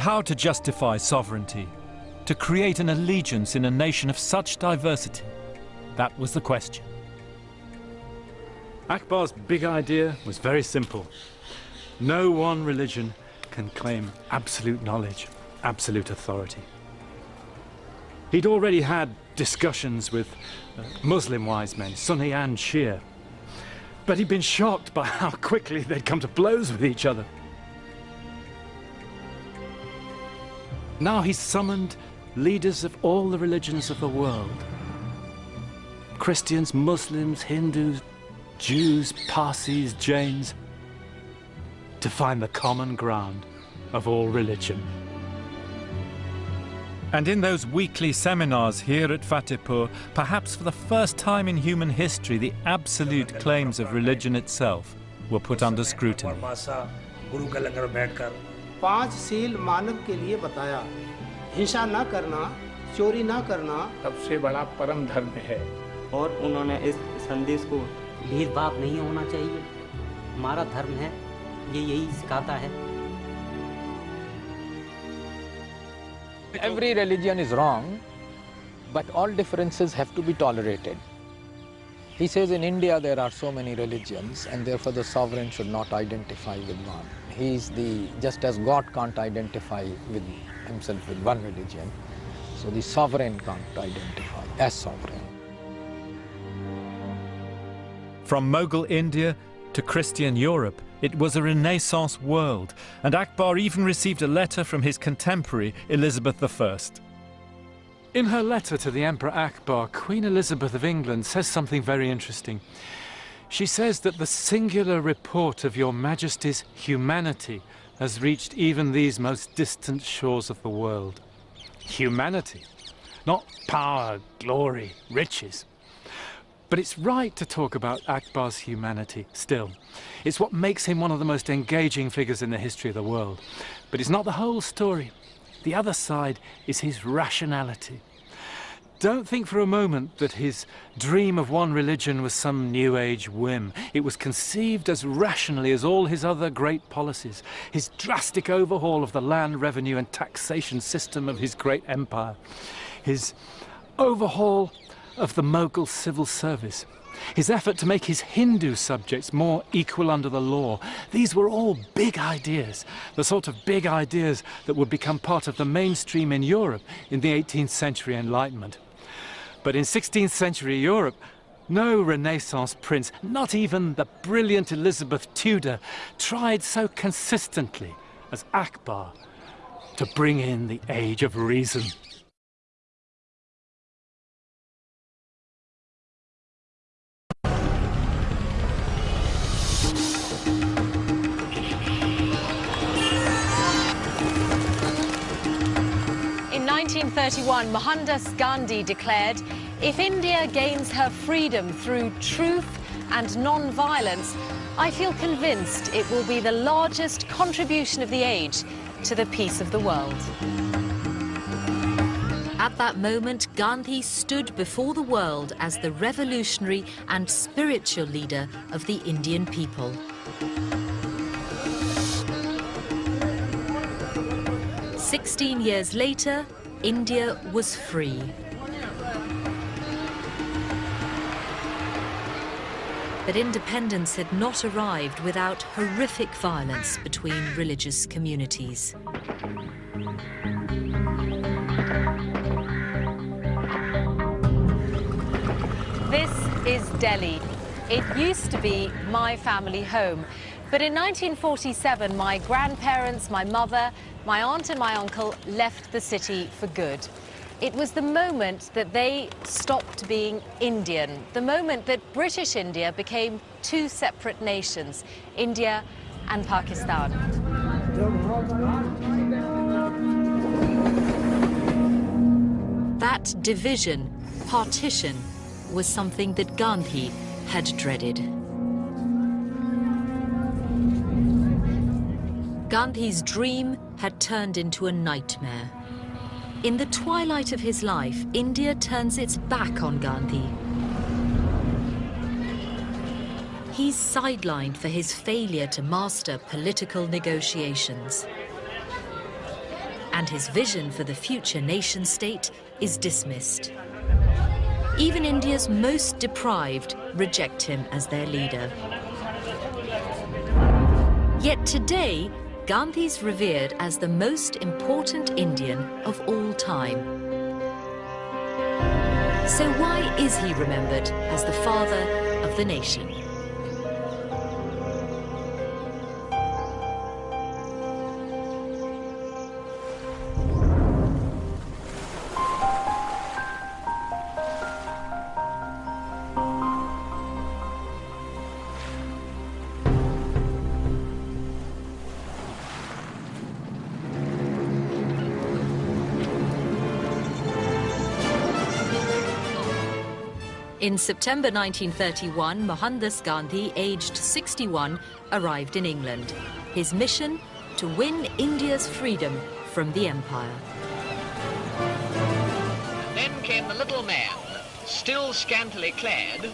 How to justify sovereignty? To create an allegiance in a nation of such diversity? That was the question. Akbar's big idea was very simple. No one religion can claim absolute knowledge, absolute authority. He'd already had discussions with Muslim wise men, Sunni and Shia, but he'd been shocked by how quickly they'd come to blows with each other. Now he's summoned leaders of all the religions of the world. Christians, Muslims, Hindus, Jews, Parsis, Jains, to find the common ground of all religion. And in those weekly seminars here at Fatehpur, perhaps for the first time in human history, the absolute claims of religion itself were put under scrutiny. पांच seal मानव के लिए बताया, हिंसा ना करना, चोरी ना करना सबसे बड़ा परम धर्म है। और उन्होंने इस संदेश को भेदभाव नहीं होना चाहिए, हमारा धर्म है, ये यही सिखाता है। Every religion is wrong, but all differences have to be tolerated. He says in India there are so many religions and therefore the sovereign should not identify with one. He is just as God can't identify with himself with one religion, so the sovereign can't identify as sovereign. From Mughal India to Christian Europe, it was a Renaissance world, and Akbar even received a letter from his contemporary Elizabeth I. In her letter to the Emperor Akbar, Queen Elizabeth of England says something very interesting. She says that the singular report of your Majesty's humanity has reached even these most distant shores of the world. Humanity, not power, glory, riches. But it's right to talk about Akbar's humanity still. It's what makes him one of the most engaging figures in the history of the world. But it's not the whole story. The other side is his rationality. Don't think for a moment that his dream of one religion was some New Age whim. It was conceived as rationally as all his other great policies. His drastic overhaul of the land revenue and taxation system of his great empire. His overhaul of the Mughal civil service. His effort to make his Hindu subjects more equal under the law. These were all big ideas, the sort of big ideas that would become part of the mainstream in Europe in the 18th century Enlightenment. But in 16th century Europe, no Renaissance prince, not even the brilliant Elizabeth Tudor, tried so consistently as Akbar to bring in the age of reason. In 1931, Mohandas Gandhi declared, "If India gains her freedom through truth and non-violence, I feel convinced it will be the largest contribution of the age to the peace of the world." At that moment, Gandhi stood before the world as the revolutionary and spiritual leader of the Indian people. 16 years later, India was free. But independence had not arrived without horrific violence between religious communities. This is Delhi. It used to be my family home. But in 1947, my grandparents, my mother, my aunt and my uncle left the city for good. It was the moment that they stopped being Indian, the moment that British India became two separate nations, India and Pakistan. That division, partition, was something that Gandhi had dreaded. Gandhi's dream had turned into a nightmare. In the twilight of his life, India turns its back on Gandhi. He's sidelined for his failure to master political negotiations. and his vision for the future nation-state is dismissed. Even India's most deprived reject him as their leader. Yet today, Gandhi's revered as the most important Indian of all time. So why is he remembered as the father of the nation? In September 1931, Mohandas Gandhi, aged 61, arrived in England. His mission? To win India's freedom from the empire. Then came the little man, still scantily clad,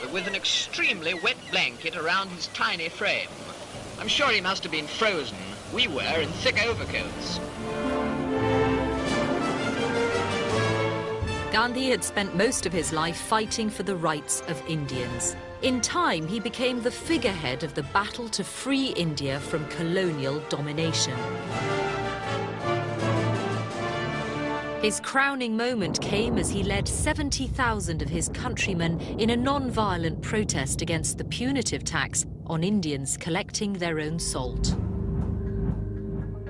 but with an extremely wet blanket around his tiny frame. I'm sure he must have been frozen. We were in thick overcoats. Gandhi had spent most of his life fighting for the rights of Indians. In time, he became the figurehead of the battle to free India from colonial domination. His crowning moment came as he led 70,000 of his countrymen in a non-violent protest against the punitive tax on Indians collecting their own salt.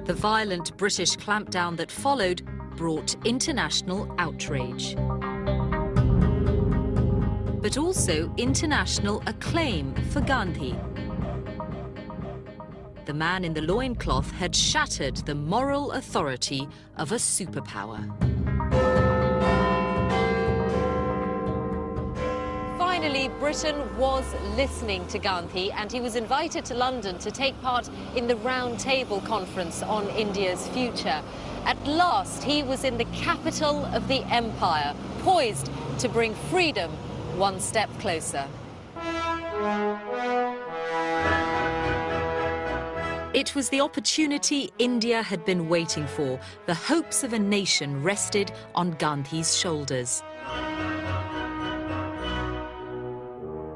The violent British clampdown that followed brought international outrage, but also international acclaim for Gandhi. The man in the loincloth had shattered the moral authority of a superpower. Finally, Britain was listening to Gandhi, and he was invited to London to take part in the Round Table Conference on India's future. At last, he was in the capital of the empire, poised to bring freedom one step closer. It was the opportunity India had been waiting for. The hopes of a nation rested on Gandhi's shoulders.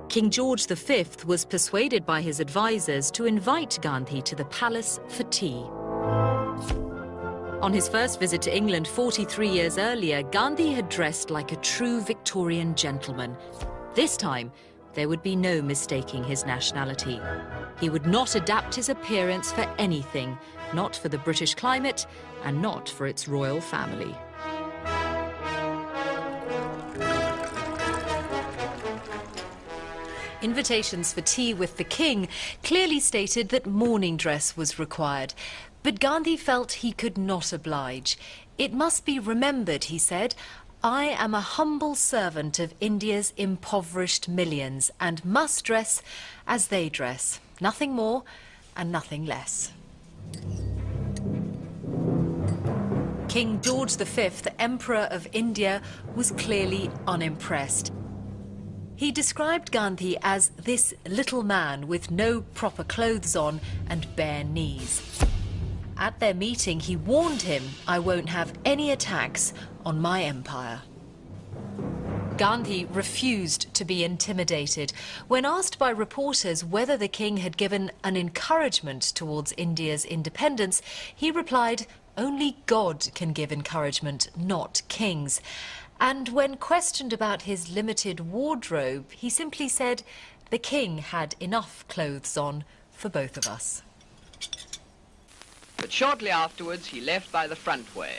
King George V was persuaded by his advisors to invite Gandhi to the palace for tea. On his first visit to England 43 years earlier, Gandhi had dressed like a true Victorian gentleman. This time, there would be no mistaking his nationality. He would not adapt his appearance for anything, not for the British climate and not for its royal family. Invitations for tea with the king clearly stated that morning dress was required. But Gandhi felt he could not oblige. It must be remembered, he said, I am a humble servant of India's impoverished millions and must dress as they dress. Nothing more and nothing less. King George V, the Emperor of India, was clearly unimpressed. He described Gandhi as this little man with no proper clothes on and bare knees. At their meeting, he warned him, I won't have any attacks on my empire. Gandhi refused to be intimidated. When asked by reporters whether the king had given an encouragement towards India's independence, he replied, only God can give encouragement, not kings. And when questioned about his limited wardrobe, he simply said, the king had enough clothes on for both of us. But shortly afterwards, he left by the front way.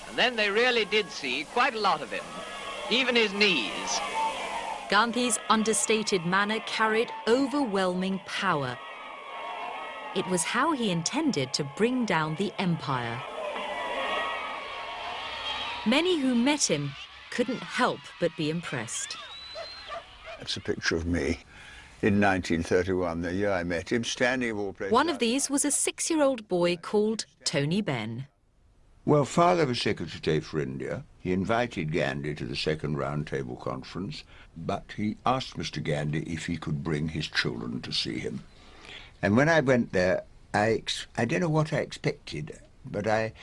And then they really did see quite a lot of him, even his knees. Gandhi's understated manner carried overwhelming power. It was how he intended to bring down the empire. Many who met him couldn't help but be impressed. That's a picture of me in 1931, the year I met him, standing of all places. One of these was a 6-year-old boy called Tony Benn. Well, Father was Secretary of State for India. He invited Gandhi to the second Round Table Conference, but he asked Mr. Gandhi if he could bring his children to see him. And when I went there, I don't know what I expected, but I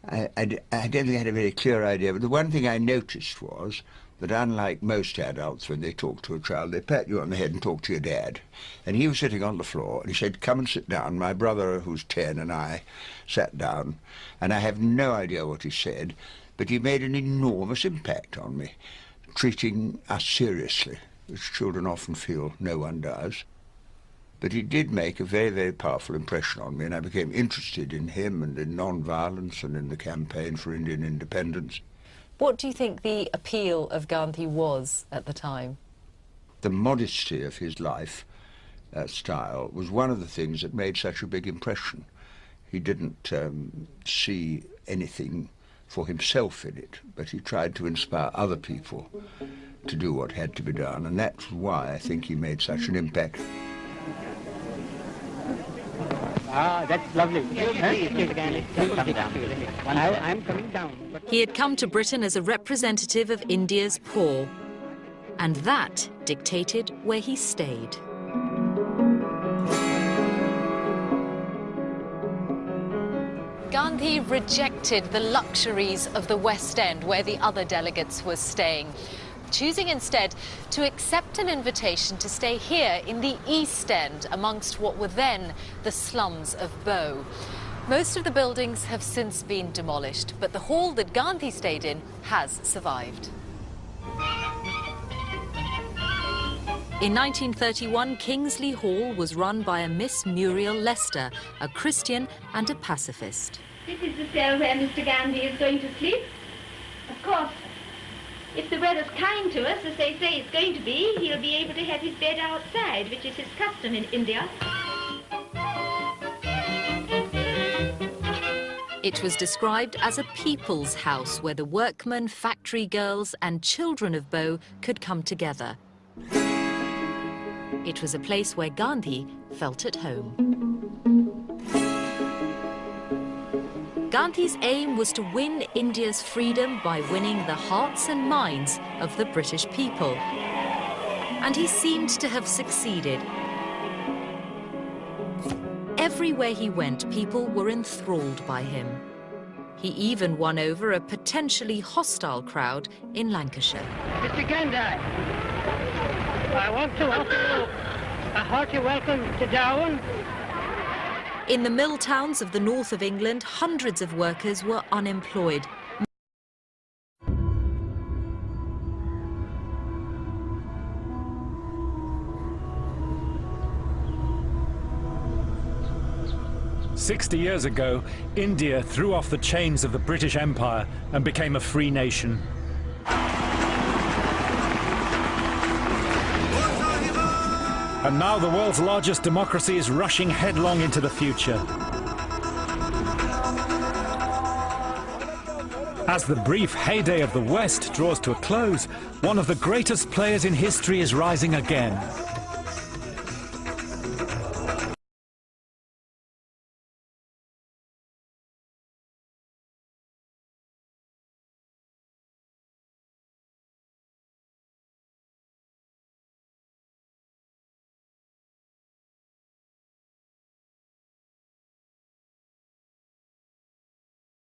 I don't think I had a very clear idea, but the one thing I noticed was that unlike most adults, when they talk to a child, they pat you on the head and talk to your dad. And he was sitting on the floor, and he said, "Come and sit down." My brother, who's 10, and I sat down, and I have no idea what he said, but he made an enormous impact on me, treating us seriously, which children often feel no one does. But he did make a very, very powerful impression on me, and I became interested in him and in non-violence and in the campaign for Indian independence. What do you think the appeal of Gandhi was at the time? The modesty of his life style was one of the things that made such a big impression. He didn't see anything for himself in it, but he tried to inspire other people to do what had to be done, and that's why I think he made such an impact. Ah, that's lovely. I'm coming down. He had come to Britain as a representative of India's poor, and that dictated where he stayed. Gandhi rejected the luxuries of the West End, where the other delegates were staying, choosing instead to accept an invitation to stay here in the East End, amongst what were then the slums of Bow. Most of the buildings have since been demolished, but the hall that Gandhi stayed in has survived. In 1931, Kingsley Hall was run by a Miss Muriel Lester, a Christian and a pacifist. This is the cell where Mr. Gandhi is going to sleep. Of course, if the weather's kind to us, as they say it's going to be, he'll be able to have his bed outside, which is his custom in India. It was described as a people's house where the workmen, factory girls and children of Bow could come together. It was a place where Gandhi felt at home. Gandhi's aim was to win India's freedom by winning the hearts and minds of the British people. And he seemed to have succeeded. Everywhere he went, people were enthralled by him. He even won over a potentially hostile crowd in Lancashire. Mr. Gandhi, I want to offer you a hearty welcome to Darwin. In the mill towns of the north of England, hundreds of workers were unemployed. "60 years ago, India threw off the chains of the British Empire and became a free nation. And now the world's largest democracy is rushing headlong into the future. As the brief heyday of the West draws to a close, one of the greatest players in history is rising again.